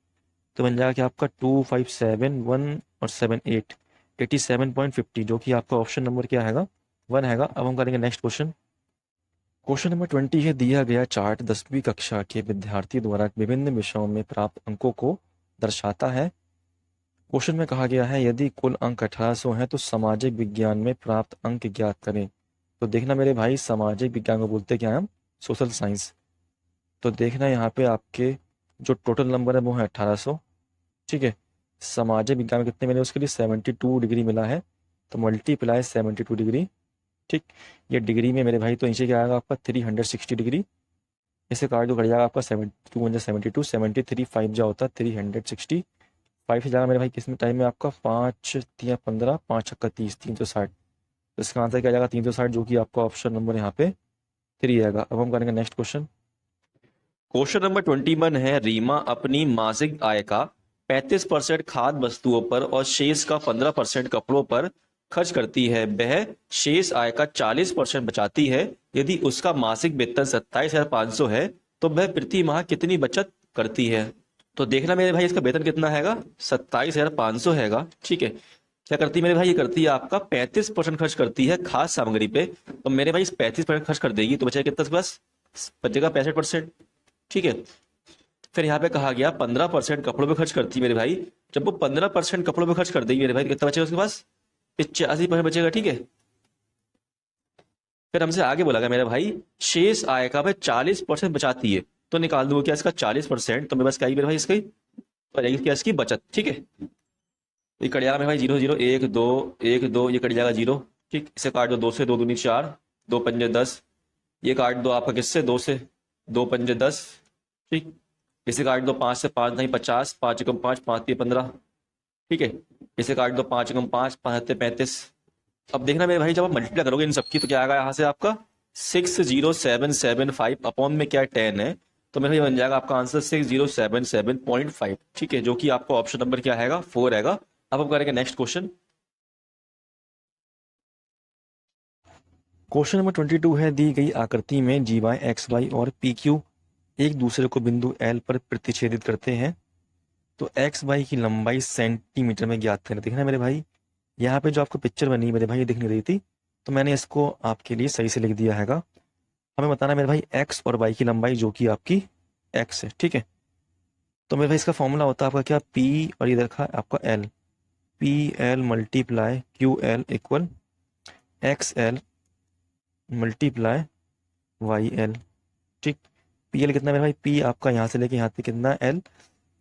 [SPEAKER 1] तो बन जाएगा कि आपका 2571 और 78 87.50, जो कि आपका ऑप्शन नंबर क्या हैगा, 1 हैगा। अब हम करेंगे नेक्स्ट क्वेश्चन। क्वेश्चन नंबर 20 है, दिया गया चार्ट 10वीं कक्षा के विद्यार्थी द्वारा विभिन्न विषयों में प्राप्त अंकों को दर्शाता है। क्वेश्चन में कहा गया है, यदि कुल अंक 1800 हैं तो सामाजिक विज्ञान में प्राप्त अंक ज्ञात करें। तो देखना मेरे भाई, सामाजिक विज्ञान को बोलते क्या है हम, सोशल साइंस। तो देखना यहाँ पे आपके जो टोटल नंबर है वो है 1800। ठीक है, सामाजिक विज्ञान में कितने मिले उसके लिए, 72 डिग्री मिला है, तो मल्टीप्लाई 72 डिग्री। ठीक, ये डिग्री में मेरे भाई तो नीचे क्या आएगा आपका 360 डिग्री, इसे काट दो, कट जाएगा आपका 72 72 73 5 जा होता है 360, 5 से जाएगा मेरे भाई किस में टाइम में आपका 5 3 15 5 छक्का 30 360, तो इसका आंसर क्या जाएगा 360, जो कि आपका ऑप्शन नंबर यहाँ पे 3 आएगा। अब हम करेंगे नेक्स्ट क्वेश्चन। क्वेश्चन नंबर 21 है, रीमा अपनी मासिक आय का 35% खाद्य वस्तुओं पर और शेष का 15% कपड़ों पर खर्च करती है। वह शेष आय का 40% बचाती है। यदि उसका मासिक वेतन 27,500 है तो वह प्रति माह कितनी बचत करती है। तो देखना मेरे भाई, इसका वेतन कितना हैगा, 27,500 हैगा। ठीक है, क्या करती है मेरे भाई, ये करती है आपका 35% खर्च करती है खाद्य सामग्री पे, तो मेरे भाई 35% खर्च कर देगी, तो बचेगा कितना उसके पास, बचेगा 65%। ठीक है, फिर यहाँ पे कहा गया 15% कपड़ों पे खर्च करती है मेरे भाई, जब वो 15% कपड़ों पे खर्च कर देगी मेरे भाई, तो कितना बचेगा उसके पास, 85% बचेगा। ठीक है, फिर हमसे आगे बोला गया मेरे भाई, शेष आय का भाई 40% बचाती है, तो निकाल दूंगा क्या इसका 40%, तो मेरे पास क्या है मेरे भाई, इसकी तो जाएगी क्या, इसकी बचत। ठीक है, ये कट जाएगा मेरे भाई 0 0 1 2 1 2, ये कट जाएगा 0। ठीक, इसे काट दो, 2 से 2 दूनी 4 2 पंजे 10, ये काट दो आपका किससे, 2 से 2 पंजे 10। ठीक, इसे काट दो 5 से 5 नहीं 50, 5 एकम 5 5 3 15। ठीक है, इसे काट दो 5 एकम 5 5 35। अब देखना मेरे भाई, जब आप मल्टीप्लाई करोगे इन सबकी, तो क्या आएगा यहाँ से आपका 60775 अपॉन में क्या 10 है, तो मेरे भाई बन जाएगा आपका आंसर 6077.5। ठीक है, जो कि आपका ऑप्शन नंबर क्या हैगा, 4 हैगा। अब हम करेंगे नेक्स्ट क्वेश्चन। क्वेश्चन नंबर 22 है, दी गई आकृति में जी वाई एक्स वाई और पी क्यू एक दूसरे को बिंदु एल पर प्रतिच्छेदित करते हैं, तो एक्स वाई की लंबाई सेंटीमीटर में ज्ञात करें। देखना मेरे भाई, यहाँ पे जो आपको पिक्चर बनी मेरे भाई ये दिख नहीं रही थी, तो मैंने इसको आपके लिए सही से लिख दिया हैगा। हमें बताना मेरे भाई एक्स और वाई की लंबाई, जो कि आपकी एक्स है। ठीक है, तो मेरे भाई इसका फॉर्मूला होता है आपका क्या, पी और इधर का आपका L, P L multiply Q L equal X L multiply Y L. ठीक, पी एल कितना मेरे भाई, पी आपका यहाँ से लेके यहाँ तक कितना, एल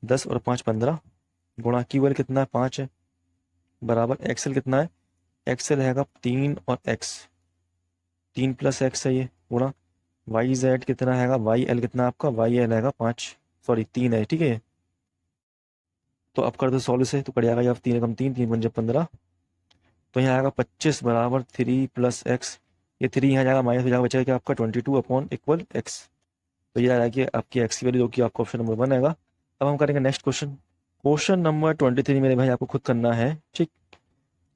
[SPEAKER 1] 10 और 5 15 गुणा क्यू एल कितना है 5 है, बराबर एक्स एल कितना है एक्स से रहेगा 3 और एक्स, 3 प्लस एक्स है ये पूरा। वाई जेड कितना हैगा, वाई एल कितना आपका, वाई एल हैगा 5, सॉरी 3 है, ठीक है। तो अब कर दो सॉल्व से, तो कट जाएगा ये 3 कम 3, 3 × 15, तो यहाँ आएगा 25 बराबर 3 प्लस एक्स। ये 3 यहाँ जाएगा माइनस हो जाएगा, बचेगा क्या आपका 22 अपॉन इक्वल एक्स। तो ये आ रहा है कि आपकी एक्स की वैल्यू, जो कि आपका ऑप्शन नंबर 1 आएगा। अब हम करेंगे नेक्स्ट क्वेश्चन। क्वेश्चन नंबर 23 मेरे भाई आपको खुद करना है, ठीक।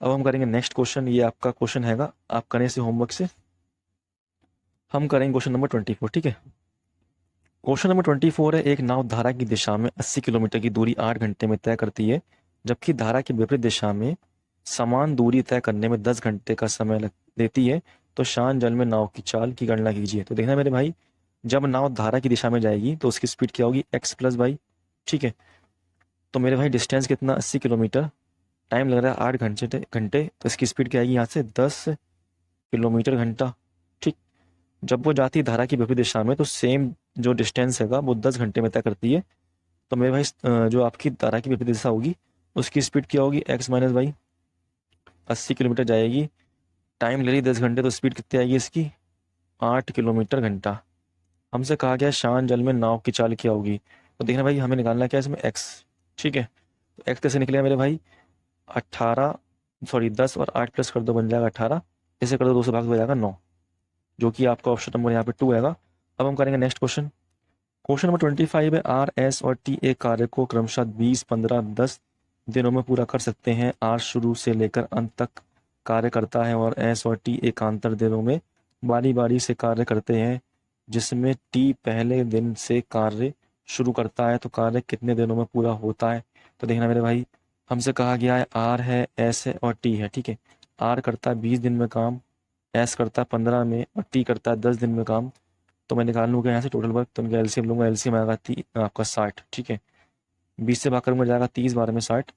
[SPEAKER 1] अब हम करेंगे नेक्स्ट क्वेश्चन, ये आपका क्वेश्चन हैगा, आप करें इसे होमवर्क से। हम करेंगे क्वेश्चन नंबर 24, ठीक है। क्वेश्चन नंबर 24 है, एक नाव धारा की दिशा में 80 किलोमीटर की दूरी 8 घंटे में तय करती है, जबकि धारा की विपरीत दिशा में समान दूरी तय करने में 10 घंटे का समय लेती है, तो शांत जल में नाव की चाल की गणना कीजिए। तो देखना मेरे भाई, जब नाव धारा की दिशा में जाएगी तो उसकी स्पीड क्या होगी, एक्स प्लस वाई, ठीक है। तो मेरे भाई डिस्टेंस कितना 80 किलोमीटर, टाइम लग रहा है 8 घंटे, तो इसकी स्पीड क्या आएगी यहाँ से 10 किलोमीटर घंटा, ठीक। जब वो जाती है धारा की विपरीत दिशा में तो सेम जो डिस्टेंस हैगा वो 10 घंटे में तय करती है। तो मेरे भाई जो आपकी धारा की विपरीत दिशा होगी उसकी स्पीड क्या होगी, एक्स माइनस वाई। 80 किलोमीटर जाएगी, टाइम ले रही 10 घंटे, तो स्पीड कितनी आएगी इसकी 8 किलोमीटर घंटा। हमसे कहा गया शांत जल में नाव की चाल क्या होगी, तो देखना भाई हमें निकालना क्या है इसमें एक्स, ठीक है। तो एक्स कैसे निकलेगा मेरे भाई, 18 सॉरी 10 और 8 प्लस कर दो बन जाएगा 18, इसे कर दो 2 से भाग हो जाएगा 9, जो कि आपका ऑप्शन नंबर यहाँ पे 2 आएगा। अब हम करेंगे नेक्स्ट क्वेश्चन। क्वेश्चन नंबर 25 है, आर एस और टी एक कार्य को क्रमशः 20, 15, 10 दिनों में पूरा कर सकते हैं। आर शुरू से लेकर अंत तक कार्य करता है और एस और टी एकांतर दिनों में बारी बारी से कार्य करते हैं, जिसमें टी पहले दिन से कार्य शुरू करता है, तो कार्य कितने दिनों में पूरा होता है। तो देखना मेरे भाई, हमसे कहा गया है आर है, एस है और टी है, ठीक है। आर करता है 20 दिन में काम, एस करता है 15 में और टी करता है 10 दिन में काम। तो मैं निकाल लूँगा यहाँ से टोटल वर्क, तो इनका एलसीएम लूँगा, एलसीएम आएगा आपका 60, ठीक है। 20 से भाग करूँगा जाएगा 30 बार में 60,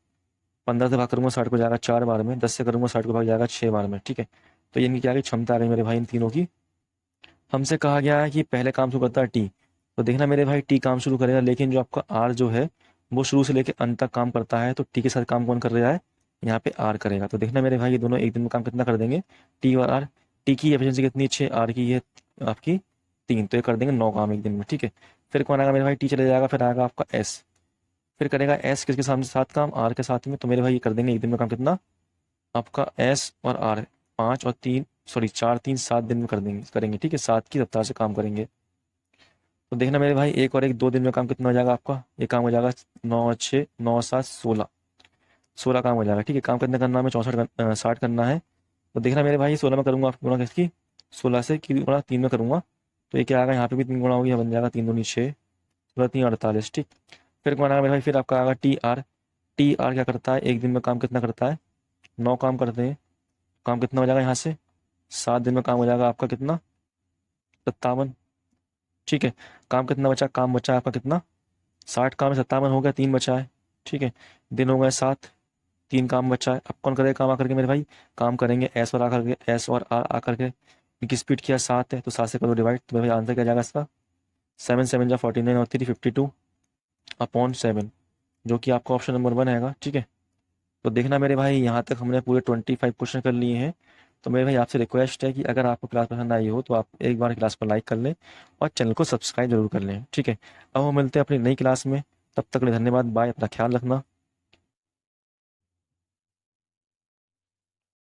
[SPEAKER 1] 15 से भाग करूँगा 60 को जाएगा 4 बार में, 10 से करूँगा 60 को भाग जाएगा 6 बार में, ठीक है। तो ये इनकी क्या की क्षमता आ गई मेरे भाई इन तीनों की। हमसे कहा गया है कि पहले काम शुरू करता है टी, तो देखना मेरे भाई टी काम शुरू करेगा, लेकिन जो आपका आर जो है वो शुरू से लेकर अंत तक काम करता है, तो टी के साथ काम कौन कर रहा है, यहाँ पे आर करेगा। तो देखना मेरे भाई ये दोनों एक दिन में काम कितना कर देंगे, टी और आर। टी की एफिशिएंसी कितनी 6, आर की है आपकी 3, तो ये कर देंगे 9 काम एक दिन में, ठीक है। फिर कौन आएगा मेरे भाई, टी चले जाएगा, फिर आएगा आपका एस, फिर करेगा एस किसके सामने 7 काम, आर के साथ में। तो मेरे भाई ये कर देंगे एक दिन में काम कितना आपका एस और आर, 5 और 3 सॉरी 4 3 7 दिन में कर देंगे करेंगे, ठीक है। 7 की रफ्तार से काम करेंगे। तो देखना मेरे भाई एक और एक 2 दिन में काम कितना हो जाएगा आपका, ये काम हो जाएगा 9 और 6 9 और 7 16, 16 काम हो जाएगा, ठीक है। काम कितना करना हमें 60 करना है। तो देखना मेरे भाई 16 में करूँगा आपको गुणा किसकी, 16 से की गुणा 3 में करूँगा, तो ये क्या आएगा यहाँ पे भी 3 गुणा होगी, बन जाएगा 3 दूनी 6, 3 48, ठीक। फिर कौन आएगा मेरे भाई, फिर आपका आएगा टी आर। टी आर क्या करता है, एक दिन में काम कितना करता है, 9 काम करते हैं। काम कितना हो जाएगा यहाँ से 7 दिन में काम हो जाएगा आपका कितना 57, ठीक है। काम कितना बचा, काम बचा आपका कितना 60 काम है, 57 हो गया, 3 बचा है, ठीक है। दिन हो गए 7, 3 काम बचा है। अब कौन करेगा काम आकर के मेरे भाई, काम करेंगे एस और आकर के, एस और आर आकर के। इनकी स्पीड क्या 7 है, तो 7 से करो डिवाइड, तो मेरे भाई आंसर क्या जाएगा इसका 7 7 जा 49 और 3 52 अपॉन 7, जो कि आपका ऑप्शन नंबर 1 आएगा, ठीक है। तो देखना मेरे भाई यहाँ तक हमने पूरे 25 क्वेश्चन कर लिए हैं। तो मेरे भाई आपसे रिक्वेस्ट है कि अगर आपको क्लास पसंद आई हो तो आप एक बार क्लास को लाइक कर लें और चैनल को सब्सक्राइब जरूर कर लें, ठीक है। अब हम मिलते हैं अपनी नई क्लास में, तब तक के लिए धन्यवाद, बाय, अपना ख्याल रखना।